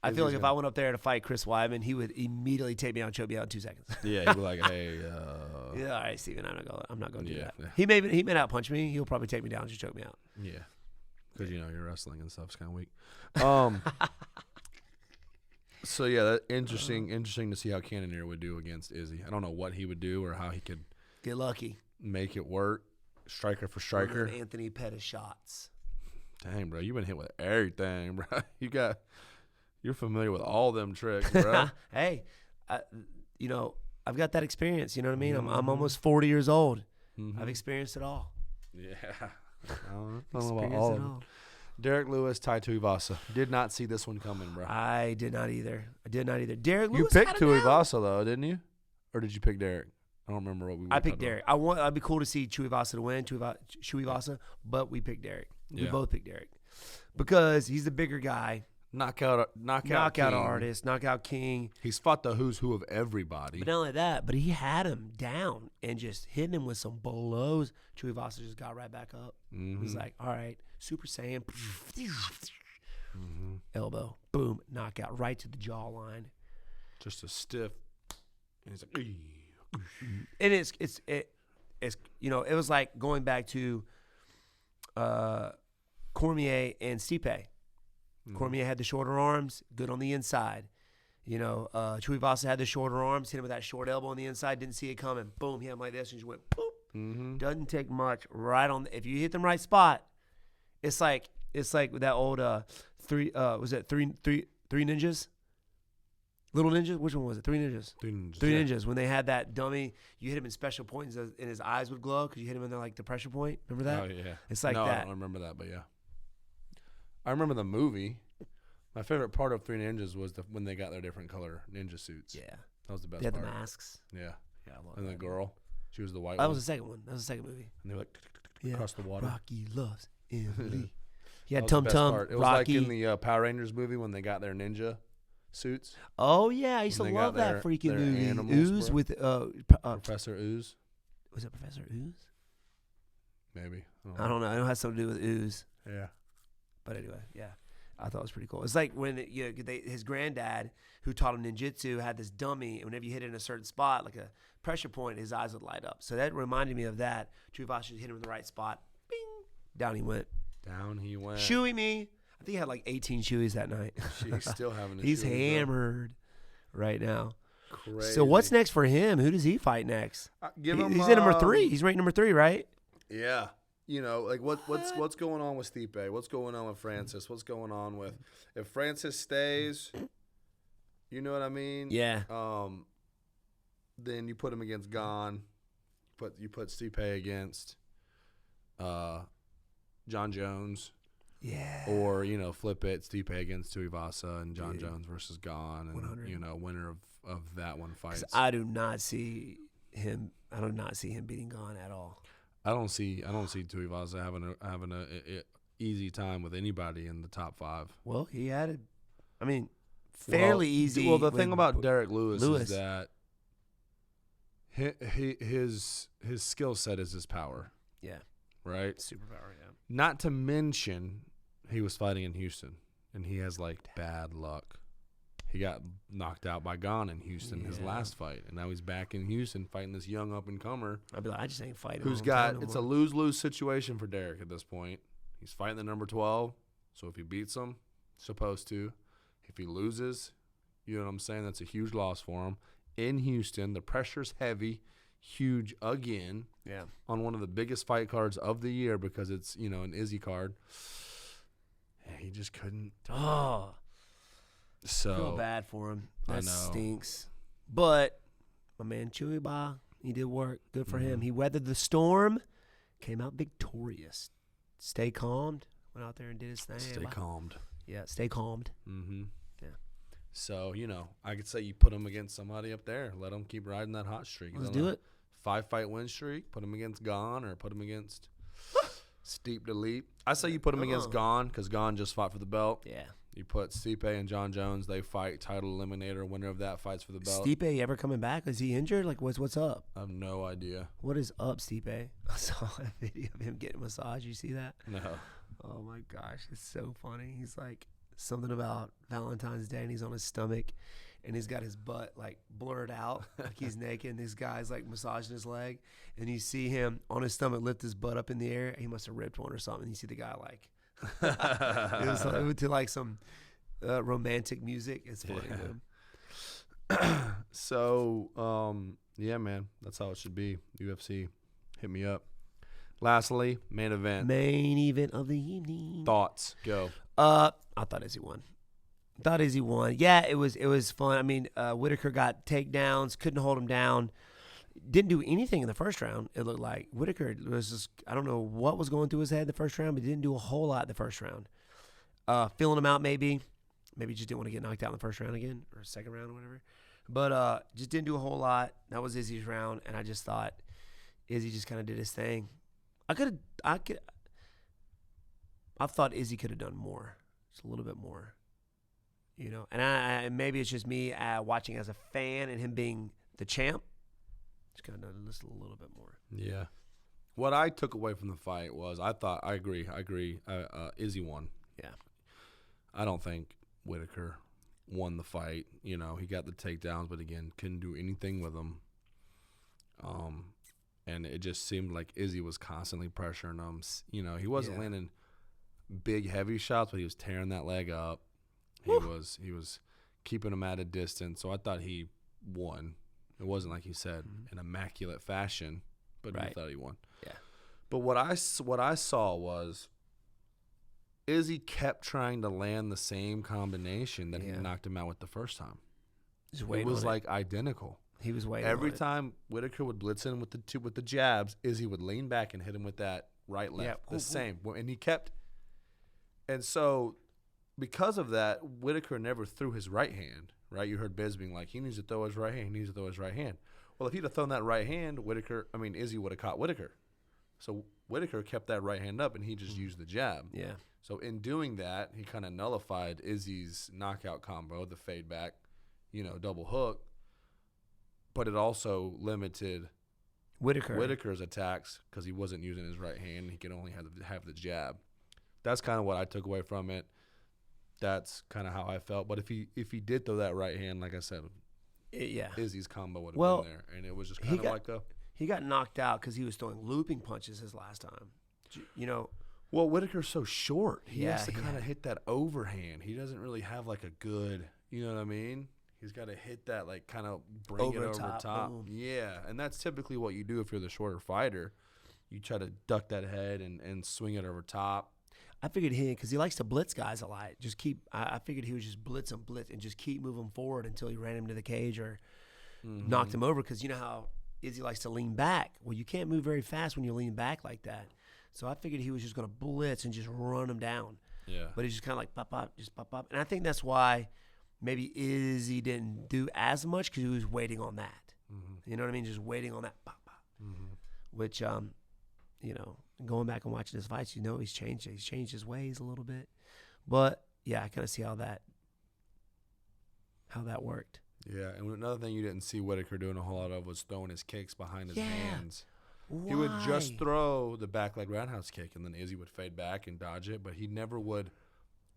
I feel like if I went up there to fight Chris Weidman, he would immediately take me out and choke me out in 2 seconds. Yeah, he'd be like, "Hey, yeah, all right, Steven, I'm not going to do that." Yeah. He may not punch me. He'll probably take me down and just choke me out. Yeah, because your wrestling and stuff's kind of weak. So yeah, that interesting to see how Cannonier would do against Izzy. I don't know what he would do or how he could get lucky, make it work, striker for striker. Anthony Pettis shots. Dang, bro, you've been hit with everything, bro. You're familiar with all them tricks, bro. Hey, I've got that experience. You know what I mean? I'm almost 40 years old. Mm-hmm. I've experienced it all. Yeah, I don't know about all of them. Derek Lewis, Tai Tuivasa. Did not see this one coming, bro. I did not either. Derek Lewis. You picked Tuivasa though, didn't you? Or did you pick Derek? I don't remember what we. I picked Derek. I'd be cool to see Tuivasa to win, Tuivasa, but we picked Derek. We both picked Derek because he's the bigger guy. Knockout artist, knockout king. He's fought the who's who of everybody. But not only that, but he had him down and just hitting him with some blows. Tuivasa just got right back up. Mm-hmm. He's like, all right, Super Saiyan. Mm-hmm. Elbow, boom, knockout right to the jawline. Just a stiff. And he's like, and it's it was like going back to Cormier and Stipe. Cormier had the shorter arms, good on the inside. Tuivasa had the shorter arms, hit him with that short elbow on the inside, didn't see it coming. Boom, hit him like this, and just went boop. Mm-hmm. Doesn't take much. Right on. If you hit the right spot, it's like that old three ninjas? Little Ninjas? Which one was it? Three Ninjas. Three Ninjas. When they had that dummy, you hit him in special points and his eyes would glow because you hit him in the pressure point. Remember that? Oh, yeah. It's like that. I don't remember that, but yeah. I remember the movie. My favorite part of Three Ninjas was when they got their different color ninja suits. Yeah. That was the best They had part. the masks. Yeah. Yeah, I love and that. the girl, she was the white That one. was the second one. That was the second movie. And they were like across the water. Rocky loves Emily. He had That was the best Tum part. It was Rocky. like in the Power Rangers movie when they got their ninja suits. Oh, yeah. I used to When they love got that their freaking movie. animals, Ooze bro. with Professor Ooze, was it Professor Ooze? maybe. I don't know. I know it has something to do with ooze. Yeah. But anyway, yeah. I thought it was pretty cool. It's like when his granddad, who taught him ninjutsu, had this dummy, and whenever you hit it in a certain spot, like a pressure point, his eyes would light up. So that reminded me of that. Tuivasa hit him in the right spot. Bing! Down he went. Down he went. Shoey me. I think he had like 18 shoeys that night. He's still having a He's shoey, hammered right now. Crazy. So what's next for him? Who does he fight next? He's He's in number 3. He's ranked number 3, right? Yeah. Like what's going on with Stipe? What's going on with Francis? What's going on with if Francis stays? You know what I mean? Yeah. Then you put him against Gon. You put Stipe against John Jones. Yeah. Or flip it, Stipe against Tuivasa and John Jones versus Gon, and 100. Winner of that one fights. I do not see him beating Gon at all. I don't see Tuivasa having a easy time with anybody in the top 5. Well, he had it. I mean, fairly easy. Well, the thing about Derek Lewis Lewis is that his skill set is his power. Yeah. Right. Superpower. Yeah. Not to mention, he was fighting in Houston, and he has bad luck. He got knocked out by Gon in Houston his last fight, and now he's back in Houston fighting this young up and comer. I'd be like, I just ain't fighting. It's a lose-lose situation for Derek at this point. He's fighting the number 12, so if he beats him, supposed to. If he loses, you know what I'm saying? That's a huge loss for him. In Houston, the pressure's heavy, huge again. Yeah. On one of the biggest fight cards of the year because it's an Izzy card. Yeah, he just couldn't. Oh. So I feel bad for him. I That know. stinks. But my man Chewy Ba, he did work. Good for him. Mhm. He weathered the storm, came out victorious. Stay calmed. Went out there and did his thing. Stay calmed. Yeah, stay calmed. Mm-hmm. Yeah. So, I could say you put him against somebody up there. Let him keep riding that hot streak. Let's do it. 5-fight win streak. Put him against Gon or put him against Steep to Leap. I say you put him against Gon because Gon just fought for the belt. Yeah. You put Stipe and John Jones. They fight title eliminator. Winner of that fights for the belt. Stipe ever coming back? Is he injured? Like, what's up? I have no idea. What is up, Stipe? I saw a video of him getting a massage. You see that? No. Oh, my gosh. It's so funny. He's like something about Valentine's Day, and he's on his stomach, and he's got his butt, like, blurred out. Like he's naked, and this guy's, like, massaging his leg. And you see him on his stomach lift his butt up in the air. He must have ripped one or something. You see the guy, like, it was to, like, some romantic music. It's funny, man. So, yeah, man. That's how it should be. UFC, hit me up. Lastly, main event. Main event of the evening. Thoughts? Go. I thought Izzy won. Yeah, it was fun. I mean, Whittaker got takedowns, couldn't hold him down. Didn't do anything in the first round. It looked like Whittaker was just, I don't know what was going through his head in the first round, but didn't do a whole lot in the first round. Feeling him out maybe just didn't want to get knocked out in the first round again or second round or whatever. But just didn't do a whole lot. That was Izzy's round, and I just thought Izzy just kind of did his thing. I thought Izzy could have done more, just a little bit more, And maybe it's just me watching as a fan and him being the champ. Just could have done just a little bit more. Yeah. What I took away from the fight was I agree. Izzy won. Yeah. I don't think Whittaker won the fight. He got the takedowns, but again, couldn't do anything with them. And it just seemed like Izzy was constantly pressuring him. He wasn't landing big, heavy shots, but he was tearing that leg up. He was keeping him at a distance. So I thought he won. It wasn't like he said in immaculate fashion, but I thought he won. Yeah. But what I saw was Izzy kept trying to land the same combination that he knocked him out with the first time. It was like identical. He was waiting. Every time Whittaker would blitz in with the jabs, Izzy would lean back and hit him with that right left. The same. And he kept. And so, because of that, Whittaker never threw his right hand. Right? You heard Biz being like, he needs to throw his right hand. Well, if he'd have thrown that right hand, Izzy would have caught Whittaker. So Whittaker kept that right hand up, and he just used the jab. Yeah. So in doing that, he kind of nullified Izzy's knockout combo, the fade back, double hook. But it also limited Whittaker's attacks because he wasn't using his right hand. He could only have the jab. That's kind of what I took away from it. That's kind of how I felt. But if he did throw that right hand, like I said, Izzy's combo would have been there. And it was just kind of like he got knocked out because he was throwing looping punches his last time. Well, Whittaker's so short. He has to kind of hit that overhand. He doesn't really have like a good, you know what I mean? He's got to hit that, like, kind of bring it over top. Yeah, and that's typically what you do if you're the shorter fighter. You try to duck that head and swing it over top. I figured because he likes to blitz guys a lot. I figured he would just blitz and just keep moving forward until he ran him to the cage or knocked him over. Because you know how Izzy likes to lean back. Well, you can't move very fast when you lean back like that. So I figured he was just going to blitz and just run him down. Yeah. But he's just kind of like pop. And I think that's why maybe Izzy didn't do as much because he was waiting on that. Mm-hmm. You know what I mean? Just waiting on that pop. Mm-hmm. Which, going back and watching his fights, he's changed. He's changed his ways a little bit. But, yeah, I kind of see how that worked. Yeah, and another thing you didn't see Whittaker doing a whole lot of was throwing his kicks behind his hands. Why? He would just throw the back leg roundhouse kick, and then Izzy would fade back and dodge it, but he never would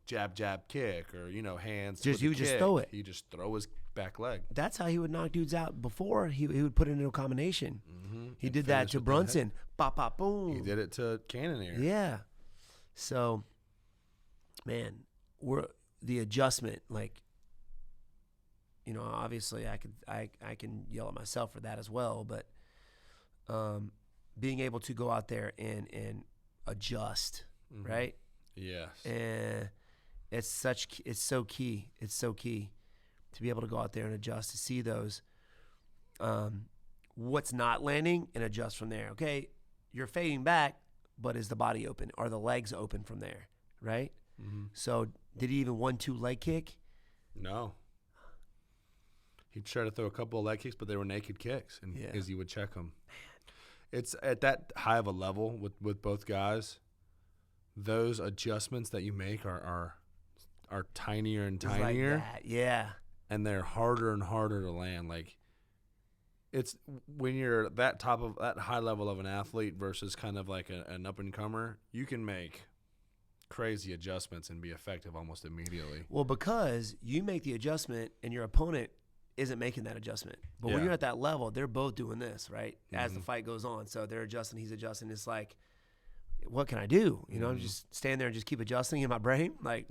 jab, kick, or, hands. He would just throw it. He just throw his back leg. That's how he would knock dudes out before. He would put it into a combination. Mm-hmm. He did that to Brunson. Pop, pop, boom. He did it to Cannonier. Yeah. So, man, the adjustment, like, obviously I can yell at myself for that as well, but being able to go out there and adjust, right? Yes. It's so key. It's so key to be able to go out there and adjust, to see those, what's not landing, and adjust from there. Okay, you're fading back, but is the body open? Are the legs open from there? Right? Mm-hmm. So did he even 1-2 leg kick? No. He tried to throw a couple of leg kicks, but they were naked kicks, and Izzy would check them. It's at that high of a level with both guys. Those adjustments that you make are tinier and tinier. Like that. Yeah. And they're harder and harder to land. Like, it's when you're that high level of an athlete versus kind of like an up and comer, you can make crazy adjustments and be effective almost immediately. Well, because you make the adjustment and your opponent isn't making that adjustment. But when you're at that level, they're both doing this, right? As the fight goes on. So they're adjusting, he's adjusting. It's like, what can I do? You know, I'm just stand there and just keep adjusting in my brain. Like,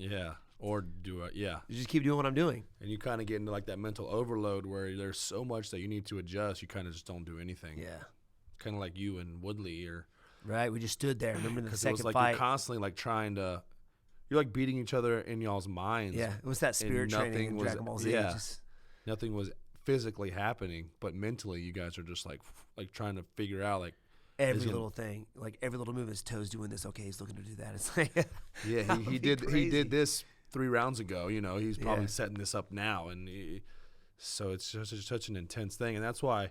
or do it. Yeah. You just keep doing what I'm doing. And you kind of get into like that mental overload where there's so much that you need to adjust. You kind of just don't do anything. Yeah. It's kind of like you and Woodley or. Right. We just stood there. Remember the second it was like fight. You're constantly like trying to. You're like beating each other in y'all's minds. Yeah. It was that spirit training in Dragon Ball Z. Yeah. Nothing was physically happening, but mentally you guys are just like trying to figure out like every little thing, like every little move. His toes doing this. Okay, he's looking to do that. It's like he did this 3 rounds ago. You know, he's probably setting this up now, and so it's just such an intense thing, and that's why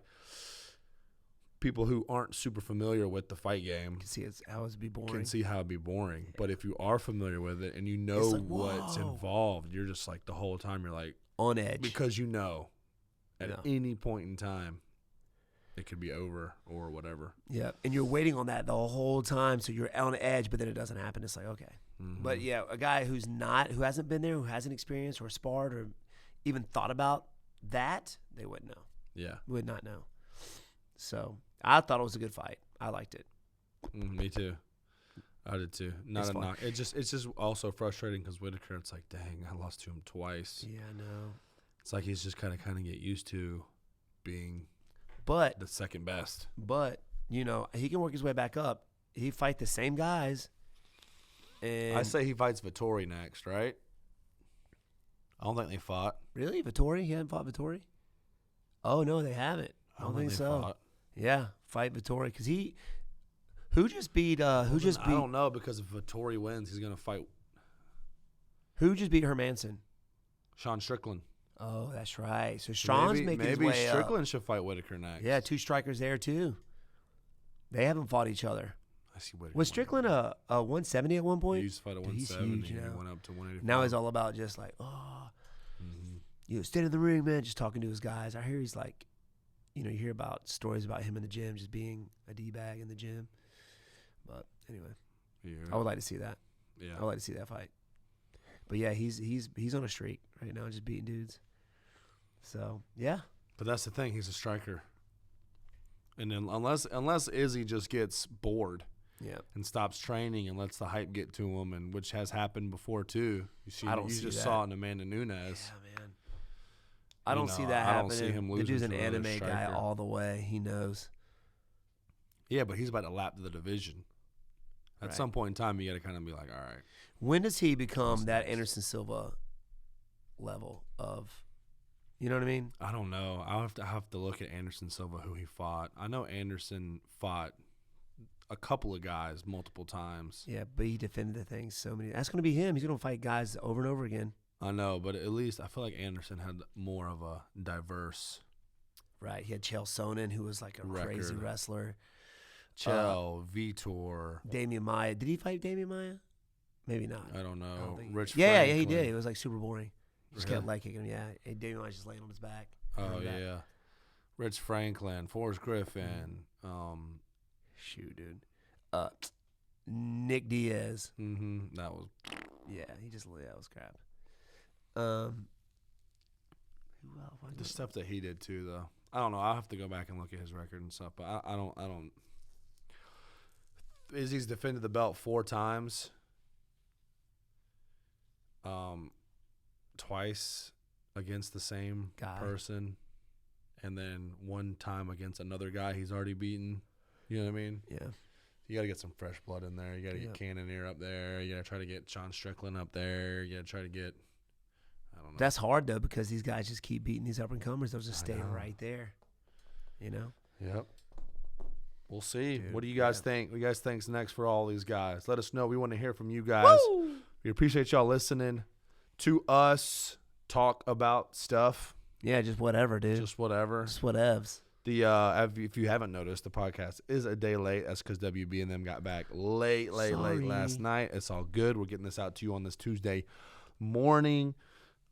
people who aren't super familiar with the fight game can see how it'd be boring. Can see how it'd be boring, but if you are familiar with it and you know like, what's involved, you're just like the whole time you're like on edge because you know. At any point in time, it could be over or whatever. Yeah, and you're waiting on that the whole time, so you're on edge, but then it doesn't happen. It's like, okay. But, a guy who hasn't been there, who hasn't experienced or sparred or even thought about that, they wouldn't know. Yeah. Would not know. So I thought it was a good fight. I liked it. Me too. I did too. Not a knock. It's just also frustrating because Whittaker, it's like, dang, I lost to him twice. Yeah, I know. It's like he's just kind of get used to being the second best. But, he can work his way back up. He fight the same guys. And I say he fights Vettori next, right? I don't think they fought. Really? Vettori? He hadn't fought Vettori? Oh, no, they haven't. I don't think so. Fought. Yeah, fight Vettori. Because who just beat I don't know, because if Vettori wins, he's going to fight. Who just beat Hermanson? Sean Strickland. Oh, that's right. So Sean's making his way maybe Strickland should fight Whittaker next. Yeah, 2 strikers there too. They haven't fought each other. I see Whittaker. Was Strickland a 170 at one point? He used to fight a 170. He's huge, he went up to 185. Now he's all about just like, stand in the ring, man, just talking to his guys. I hear he's like, you hear about stories about him in the gym, just being a D-bag in the gym. But anyway, I would like to see that. Yeah, I would like to see that fight. But yeah, he's on a streak right now, just beating dudes. So yeah. But that's the thing; he's a striker. And then unless Izzy just gets bored, and stops training and lets the hype get to him, and which has happened before too. You just saw it in Amanda Nunes. Yeah, man. I don't see that happening. I don't see him losing. The dude's an anime guy all the way. He knows. Yeah, but he's about to lap the division. At some point in time, you got to kind of be like, all right. When does he become that Anderson Silva level of, you know what I mean? I don't know. I'll have to look at Anderson Silva, who he fought. I know Anderson fought a couple of guys multiple times. Yeah, but he defended the thing so many. That's going to be him. He's going to fight guys over and over again. I know, but at least I feel like Anderson had more of a diverse. Right. He had Chael Sonnen, who was like a crazy wrestler. Chael, Vitor. Damian Maia. Did he fight Damian Maia? Maybe not. I don't know. Rich yeah, Franklin. he did. It was like super boring. Just kept leg kicking him. Yeah. And Damian Maia's just laying on his back. Oh, yeah. Rich Franklin, Forrest Griffin. Shoot, dude. Nick Diaz. That was. Yeah, that was crap. Who else? The stuff that he did too, though. I don't know. I'll have to go back and look at his record and stuff, but I don't. Izzy's defended the belt 4 times. Twice against the same person, and then 1 time against another guy he's already beaten. You know what I mean? Yeah. You got to get some fresh blood in there. You got to get Cannonier up there. You got to try to get Sean Strickland up there. You got to try to get, I don't know. That's hard, though, because these guys just keep beating these up-and-comers. They'll just stay right there, you know? Yep. We'll see. Dude, what do you guys think? What do you guys think's next for all these guys? Let us know. We want to hear from you guys. Woo! We appreciate y'all listening to us talk about stuff. Yeah, just whatever, dude. Just whatever. Just whatevs. If you haven't noticed, the podcast is a day late. That's because WB and them got back late last night. It's all good. We're getting this out to you on this Tuesday morning.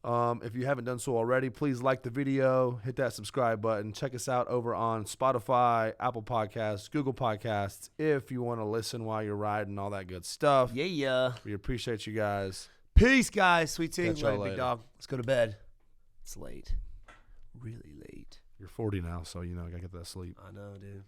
If you haven't done so already, please like the video, hit that subscribe button. Check us out over on Spotify, Apple Podcasts, Google Podcasts, if you want to listen while you're riding, all that good stuff. Yeah. We appreciate you guys. Peace, guys. Sweet tea. Catch y'all Later, later. big dog. Let's go to bed. It's late. Really late. You're 40 now, so you got to get that sleep. I know, dude.